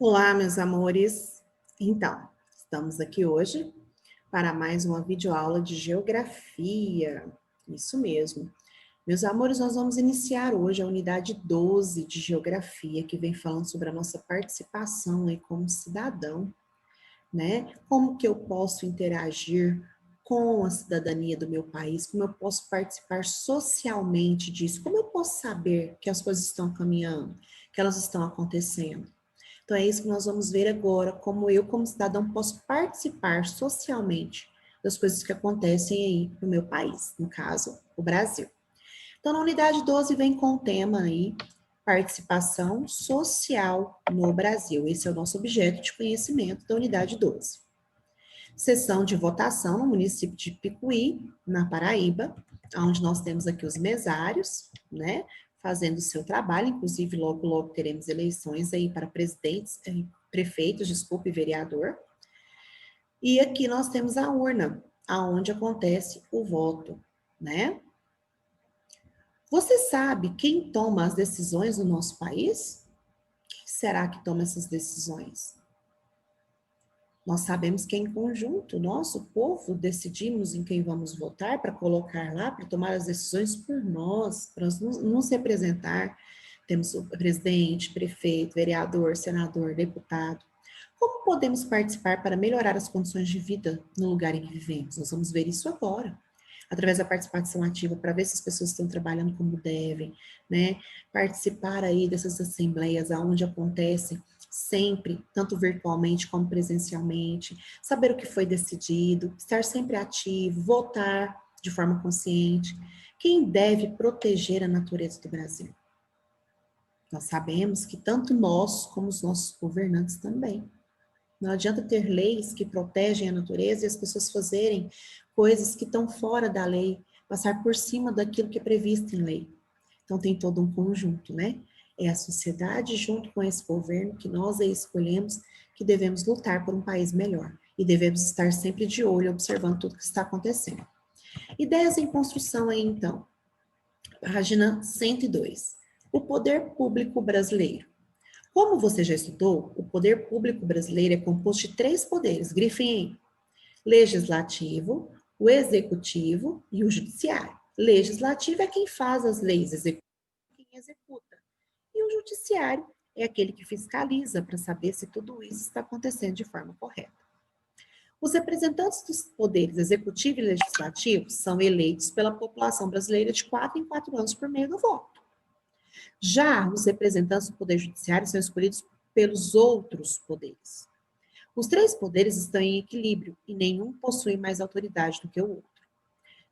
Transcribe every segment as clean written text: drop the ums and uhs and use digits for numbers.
Olá, meus amores. Então, estamos aqui hoje para mais uma videoaula de geografia. Isso mesmo. Meus amores, nós vamos iniciar hoje a unidade 12 de geografia, que vem falando sobre a nossa participação aí como cidadão, né? Como que eu posso interagir com a cidadania do meu país, como eu posso participar socialmente disso, como eu posso saber que as coisas estão caminhando, que elas estão acontecendo. Então, é isso que nós vamos ver agora, como eu, como cidadão, posso participar socialmente das coisas que acontecem aí no meu país, no caso, o Brasil. Então, na unidade 12 vem com o tema aí, participação social no Brasil. Esse é o nosso objeto de conhecimento da unidade 12. Sessão de votação no município de Picuí, na Paraíba, onde nós temos aqui os mesários, né, fazendo o seu trabalho, inclusive logo, logo teremos eleições aí para presidentes, prefeitos, desculpe, vereador. E aqui nós temos a urna, aonde acontece o voto, né? Você sabe quem toma as decisões no nosso país? Quem será que toma essas decisões? Nós sabemos que em conjunto, nós, o povo, decidimos em quem vamos votar para colocar lá, para tomar as decisões por nós, para nos representar. Temos o presidente, prefeito, vereador, senador, deputado. Como podemos participar para melhorar as condições de vida no lugar em que vivemos? Nós vamos ver isso agora, através da participação ativa, para ver se as pessoas estão trabalhando como devem, né? Participar aí dessas assembleias aonde acontecem sempre, tanto virtualmente como presencialmente, saber o que foi decidido, estar sempre ativo, votar de forma consciente. Quem deve proteger a natureza do Brasil? Nós sabemos que tanto nós como os nossos governantes também. Não adianta ter leis que protegem a natureza e as pessoas fazerem coisas que estão fora da lei, passar por cima daquilo que é previsto em lei. Então tem todo um conjunto, né? É a sociedade junto com esse governo que nós aí escolhemos que devemos lutar por um país melhor e devemos estar sempre de olho observando tudo que está acontecendo. Ideias em construção aí então. Página 102. O poder público brasileiro. Como você já estudou, o poder público brasileiro é composto de 3 poderes, grifem aí: legislativo, o executivo e o judiciário. Legislativo é quem faz as leis, executivo é quem executa. E o judiciário é aquele que fiscaliza para saber se tudo isso está acontecendo de forma correta. Os representantes dos poderes executivo e legislativo são eleitos pela população brasileira de 4 em 4 anos por meio do voto. Já os representantes do Poder Judiciário são escolhidos pelos outros poderes. Os 3 poderes estão em equilíbrio e nenhum possui mais autoridade do que o outro,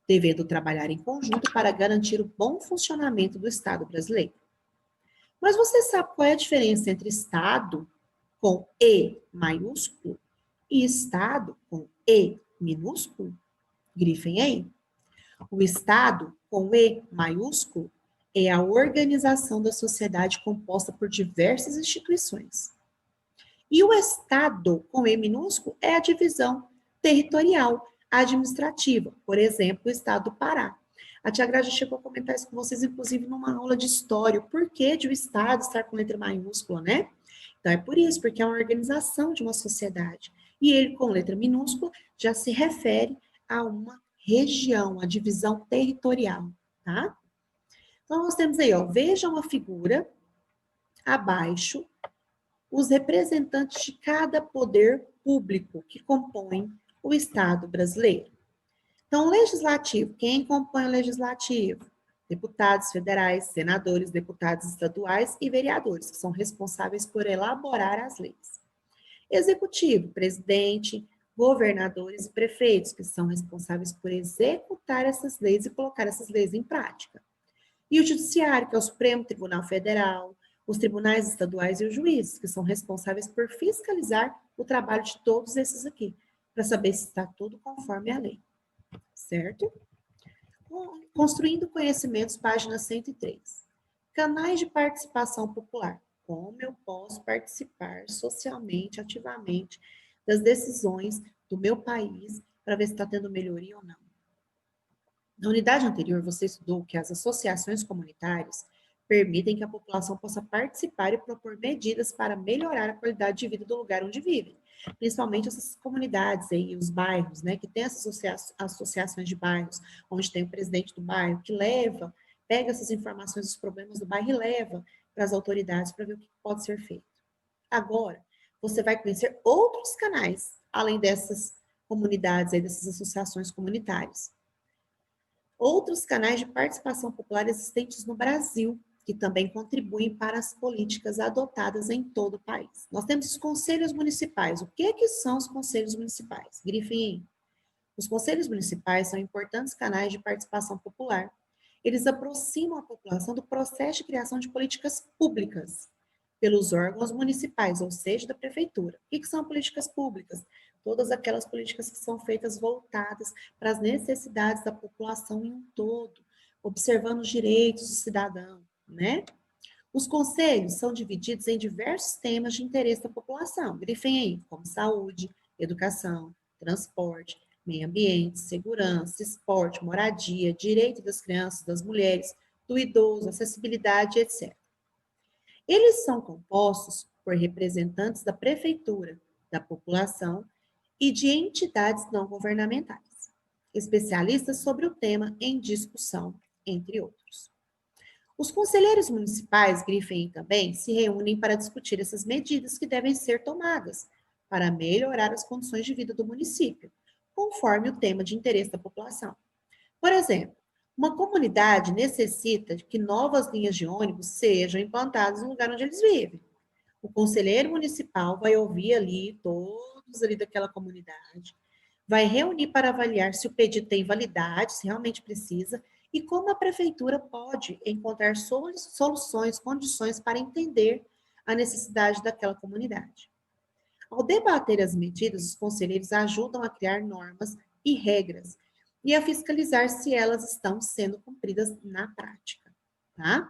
devendo trabalhar em conjunto para garantir o bom funcionamento do Estado brasileiro. Mas você sabe qual é a diferença entre Estado com E maiúsculo e Estado com E minúsculo? Grifem aí. O Estado com E maiúsculo é a organização da sociedade composta por diversas instituições. E o Estado, com E minúsculo, é a divisão territorial, administrativa. Por exemplo, o Estado do Pará. A tia Gra já chegou a comentar isso com vocês, inclusive, numa aula de história. O porquê de o Estado estar com letra maiúscula, né? Então, é por isso, porque é uma organização de uma sociedade. E ele, com letra minúscula, já se refere a uma região, a divisão territorial, tá? Então, nós temos aí, ó, vejam a figura abaixo, os representantes de cada poder público que compõem o Estado brasileiro. Então, o legislativo, quem compõe o legislativo? Deputados federais, senadores, deputados estaduais e vereadores, que são responsáveis por elaborar as leis. Executivo, presidente, governadores e prefeitos, que são responsáveis por executar essas leis e colocar essas leis em prática. E o judiciário, que é o Supremo Tribunal Federal, os tribunais estaduais e os juízes, que são responsáveis por fiscalizar o trabalho de todos esses aqui, para saber se está tudo conforme a lei. Certo? Construindo Conhecimentos, página 103. Canais de participação popular. Como eu posso participar socialmente, ativamente, das decisões do meu país para ver se está tendo melhoria ou não. Na unidade anterior, você estudou que as associações comunitárias permitem que a população possa participar e propor medidas para melhorar a qualidade de vida do lugar onde vivem. Principalmente essas comunidades aí, os bairros, né, que tem essas associações de bairros, onde tem o presidente do bairro que pega essas informações dos problemas do bairro e leva para as autoridades para ver o que pode ser feito. Agora, você vai conhecer outros canais, além dessas comunidades aí, dessas associações comunitárias. Outros canais de participação popular existentes no Brasil, que também contribuem para as políticas adotadas em todo o país. Nós temos os conselhos municipais. O que são os conselhos municipais? Grifem. Os conselhos municipais são importantes canais de participação popular. Eles aproximam a população do processo de criação de políticas públicas pelos órgãos municipais, ou seja, da prefeitura. O que são políticas públicas? Todas aquelas políticas que são feitas voltadas para as necessidades da população em um todo, observando os direitos do cidadão, né? Os conselhos são divididos em diversos temas de interesse da população. Grifem aí, como saúde, educação, transporte, meio ambiente, segurança, esporte, moradia, direito das crianças, das mulheres, do idoso, acessibilidade, etc. Eles são compostos por representantes da prefeitura, da população e de entidades não governamentais, especialistas sobre o tema em discussão, entre outros. Os conselheiros municipais, grifem também, se reúnem para discutir essas medidas que devem ser tomadas para melhorar as condições de vida do município, conforme o tema de interesse da população. Por exemplo, uma comunidade necessita de que novas linhas de ônibus sejam implantadas no lugar onde eles vivem. O conselheiro municipal vai ouvir ali todos ali daquela comunidade, vai reunir para avaliar se o pedido tem validade, se realmente precisa, e como a prefeitura pode encontrar soluções, condições para entender a necessidade daquela comunidade. Ao debater as medidas, os conselheiros ajudam a criar normas e regras e a fiscalizar se elas estão sendo cumpridas na prática, tá?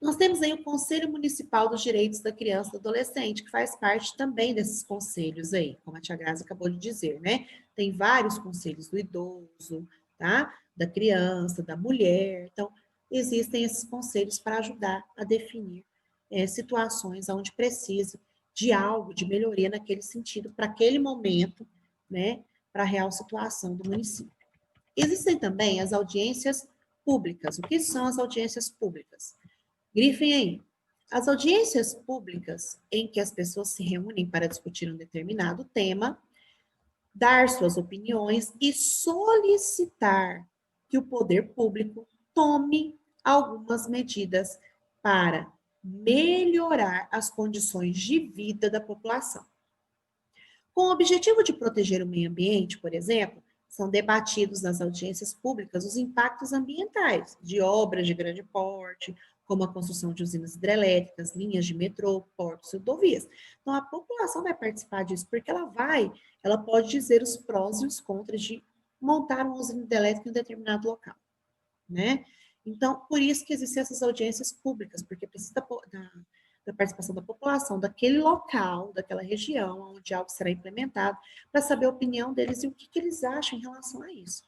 Nós temos aí o Conselho Municipal dos Direitos da Criança e do Adolescente, que faz parte também desses conselhos aí, como a tia Grazi acabou de dizer, né? Tem vários conselhos do idoso, tá? Da criança, da mulher. Então, existem esses conselhos para ajudar a definir situações onde precisa de algo, de melhoria naquele sentido, para aquele momento, né? Para a real situação do município. Existem também as audiências públicas. O que são as audiências públicas? Grifem aí. As audiências públicas em que as pessoas se reúnem para discutir um determinado tema, dar suas opiniões e solicitar que o poder público tome algumas medidas para melhorar as condições de vida da população. Com o objetivo de proteger o meio ambiente, por exemplo, são debatidos nas audiências públicas os impactos ambientais de obras de grande porte, como a construção de usinas hidrelétricas, linhas de metrô, portos e rodovias. Então, a população vai participar disso, porque ela pode dizer os prós e os contras de montar uma usina hidrelétrica em um determinado local, né? Então, por isso que existem essas audiências públicas, porque precisa da participação da população daquele local, daquela região, onde algo será implementado, para saber a opinião deles e o que eles acham em relação a isso.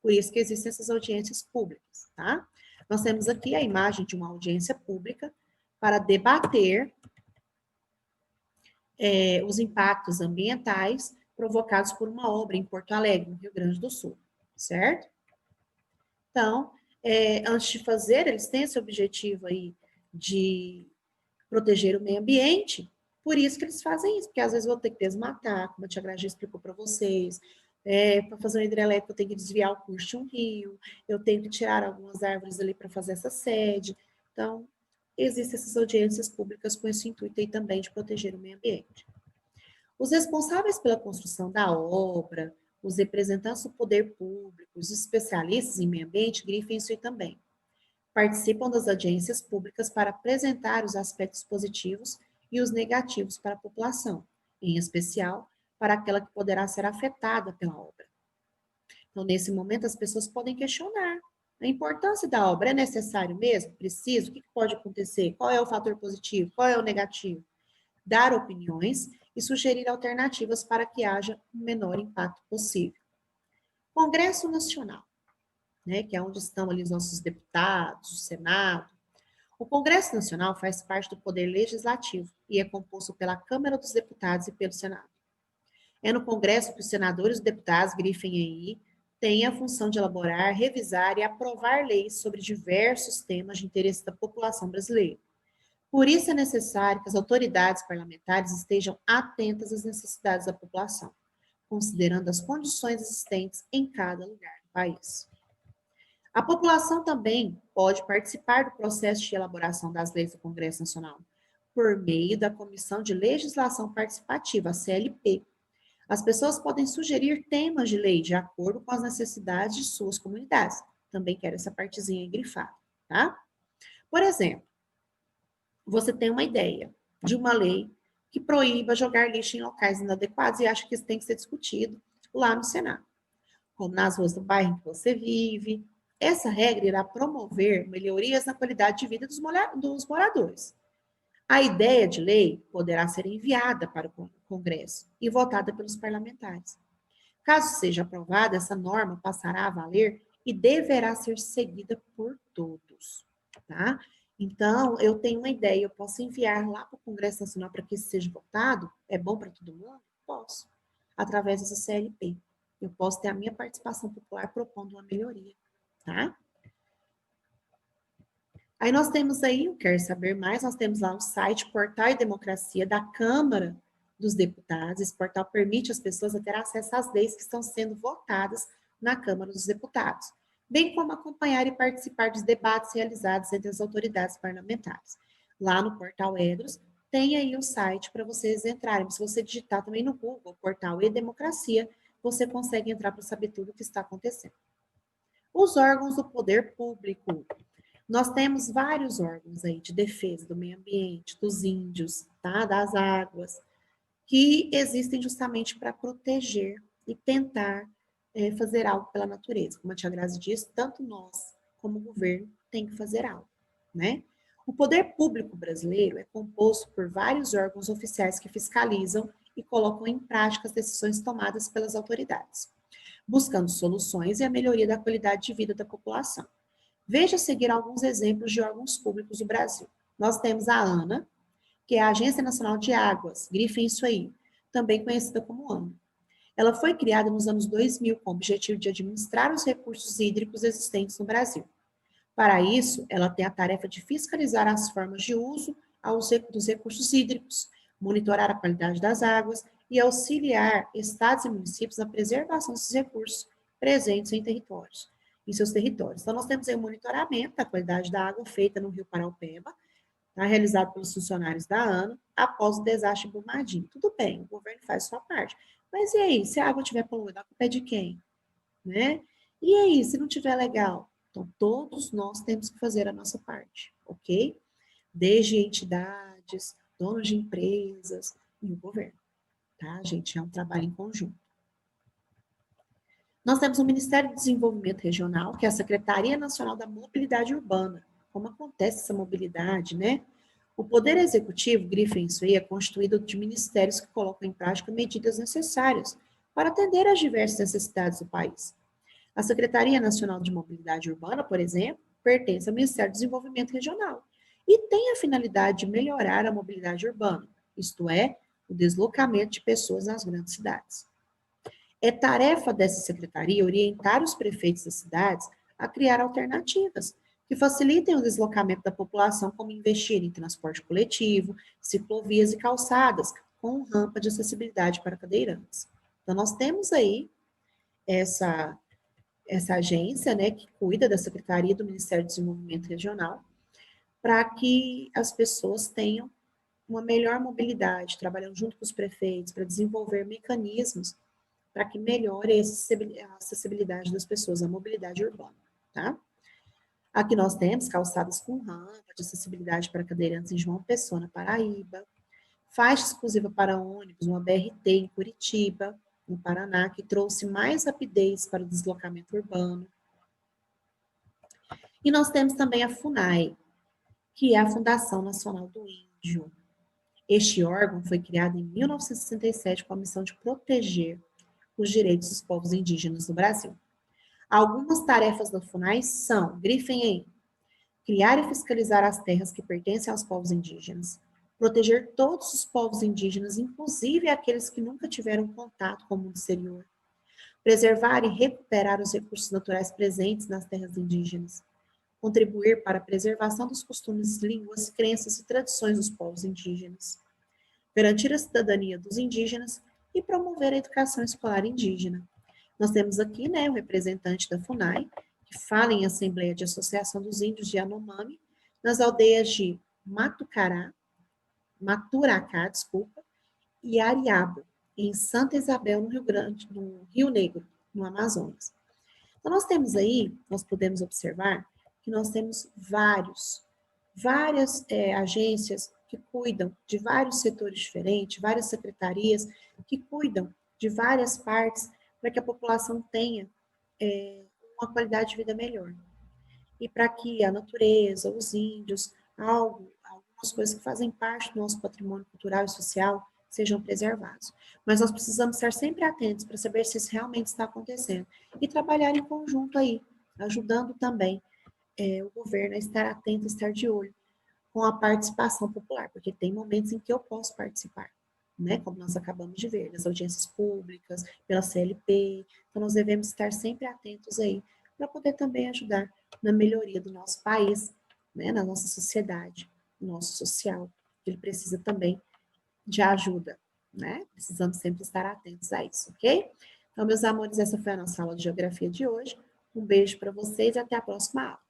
Por isso que existem essas audiências públicas, tá? Nós temos aqui a imagem de uma audiência pública para debater os impactos ambientais provocados por uma obra em Porto Alegre, no Rio Grande do Sul, certo? Então, antes de fazer, eles têm esse objetivo aí de proteger o meio ambiente, por isso que eles fazem isso, porque às vezes eu vou ter que desmatar, como a tia Grazi explicou para vocês, para fazer uma hidrelétrica eu tenho que desviar o curso de um rio, eu tenho que tirar algumas árvores ali para fazer essa sede. Então, existem essas audiências públicas com esse intuito aí também de proteger o meio ambiente. Os responsáveis pela construção da obra, os representantes do poder público, os especialistas em meio ambiente, grifem isso aí também. Participam das audiências públicas para apresentar os aspectos positivos e os negativos para a população, em especial para aquela que poderá ser afetada pela obra. Então, nesse momento, as pessoas podem questionar a importância da obra. É necessário mesmo? Preciso? O que pode acontecer? Qual é o fator positivo? Qual é o negativo? Dar opiniões e sugerir alternativas para que haja o menor impacto possível. Congresso Nacional. né, que é onde estão ali os nossos deputados, o Senado. O Congresso Nacional faz parte do Poder Legislativo e é composto pela Câmara dos Deputados e pelo Senado. É no Congresso que os senadores e deputados, grifem aí, têm a função de elaborar, revisar e aprovar leis sobre diversos temas de interesse da população brasileira. Por isso é necessário que as autoridades parlamentares estejam atentas às necessidades da população, considerando as condições existentes em cada lugar do país. A população também pode participar do processo de elaboração das leis do Congresso Nacional, por meio da Comissão de Legislação Participativa, a CLP. As pessoas podem sugerir temas de lei de acordo com as necessidades de suas comunidades. Também quero essa partezinha aí grifada, tá? Por exemplo, você tem uma ideia de uma lei que proíba jogar lixo em locais inadequados e acha que isso tem que ser discutido lá no Senado, como nas ruas do bairro em que você vive. Essa regra irá promover melhorias na qualidade de vida dos moradores. A ideia de lei poderá ser enviada para o Congresso e votada pelos parlamentares. Caso seja aprovada, essa norma passará a valer e deverá ser seguida por todos, tá? Então, eu tenho uma ideia, eu posso enviar lá para o Congresso Nacional para que isso seja votado? É bom para todo mundo? Posso. Através dessa CLP. Eu posso ter a minha participação popular propondo uma melhoria, tá? Aí nós temos aí, quer saber mais, nós temos lá o site Portal e Democracia da Câmara dos Deputados. Esse portal permite às pessoas a ter acesso às leis que estão sendo votadas na Câmara dos Deputados, bem como acompanhar e participar dos debates realizados entre as autoridades parlamentares. Lá no Portal Edros, tem aí o site para vocês entrarem. Se você digitar também no Google, Portal e Democracia, você consegue entrar para saber tudo o que está acontecendo. Os órgãos do poder público. Nós temos vários órgãos aí de defesa do meio ambiente, dos índios, tá? Das águas, que existem justamente para proteger e tentar fazer algo pela natureza. Como a tia Grazi disse, tanto nós como o governo tem que fazer algo, né? O poder público brasileiro é composto por vários órgãos oficiais que fiscalizam e colocam em prática as decisões tomadas pelas autoridades, buscando soluções e a melhoria da qualidade de vida da população. Veja a seguir alguns exemplos de órgãos públicos do Brasil. Nós temos a ANA, que é a Agência Nacional de Águas, grifem isso aí, também conhecida como ANA. Ela foi criada nos anos 2000 com o objetivo de administrar os recursos hídricos existentes no Brasil. Para isso, ela tem a tarefa de fiscalizar as formas de uso dos recursos hídricos, monitorar a qualidade das águas e auxiliar estados e municípios na preservação desses recursos presentes em seus territórios. Então, nós temos aí o monitoramento da qualidade da água feita no Rio Paraupeba, tá, realizado pelos funcionários da ANA, após o desastre em Brumadinho. Tudo bem, o governo faz sua parte. Mas e aí, se a água estiver poluída, a culpa é de quem? Né? E aí, se não estiver legal? Então, todos nós temos que fazer a nossa parte, ok? Desde entidades, donos de empresas e o governo, tá, gente? É um trabalho em conjunto. Nós temos o Ministério do Desenvolvimento Regional, que é a Secretaria Nacional da Mobilidade Urbana. Como acontece essa mobilidade, né? O Poder Executivo, grifem isso aí, é constituído de ministérios que colocam em prática medidas necessárias para atender às diversas necessidades do país. A Secretaria Nacional de Mobilidade Urbana, por exemplo, pertence ao Ministério do Desenvolvimento Regional e tem a finalidade de melhorar a mobilidade urbana, isto é, o deslocamento de pessoas nas grandes cidades. É tarefa dessa secretaria orientar os prefeitos das cidades a criar alternativas que facilitem o deslocamento da população, como investir em transporte coletivo, ciclovias e calçadas, com rampa de acessibilidade para cadeirantes. Então, nós temos aí essa agência, né, que cuida da Secretaria do Ministério do Desenvolvimento Regional, para que as pessoas tenham uma melhor mobilidade, trabalhando junto com os prefeitos para desenvolver mecanismos para que melhore a acessibilidade das pessoas, a mobilidade urbana, tá? Aqui nós temos calçadas com rampa de acessibilidade para cadeirantes em João Pessoa, na Paraíba, faixa exclusiva para ônibus, uma BRT em Curitiba, no Paraná, que trouxe mais rapidez para o deslocamento urbano. E nós temos também a FUNAI, que é a Fundação Nacional do Índio. Este órgão foi criado em 1967 com a missão de proteger os direitos dos povos indígenas no Brasil. Algumas tarefas da FUNAI são, grifem aí, criar e fiscalizar as terras que pertencem aos povos indígenas, proteger todos os povos indígenas, inclusive aqueles que nunca tiveram contato com o mundo exterior, preservar e recuperar os recursos naturais presentes nas terras indígenas, contribuir para a preservação dos costumes, línguas, crenças e tradições dos povos indígenas, garantir a cidadania dos indígenas e promover a educação escolar indígena. Nós temos aqui, né, o representante da FUNAI, que fala em Assembleia de Associação dos Índios de Yanomami, nas aldeias de Maturacá, e Ariabo, em Santa Isabel, no Rio Negro, no Amazonas. Então, nós temos aí, nós podemos observar que nós temos várias agências que cuidam de vários setores diferentes, várias secretarias que cuidam de várias partes para que a população tenha uma qualidade de vida melhor. E para que a natureza, os índios, algumas coisas que fazem parte do nosso patrimônio cultural e social sejam preservados. Mas nós precisamos estar sempre atentos para saber se isso realmente está acontecendo e trabalhar em conjunto aí, ajudando também o governo a estar atento, a estar de olho com a participação popular, porque tem momentos em que eu posso participar, né? Como nós acabamos de ver, nas audiências públicas, pela CLP. Então, nós devemos estar sempre atentos aí, para poder também ajudar na melhoria do nosso país, né? Na nossa sociedade, no nosso social. Ele precisa também de ajuda, né? Precisamos sempre estar atentos a isso, ok? Então, meus amores, essa foi a nossa aula de geografia de hoje. Um beijo para vocês e até a próxima aula.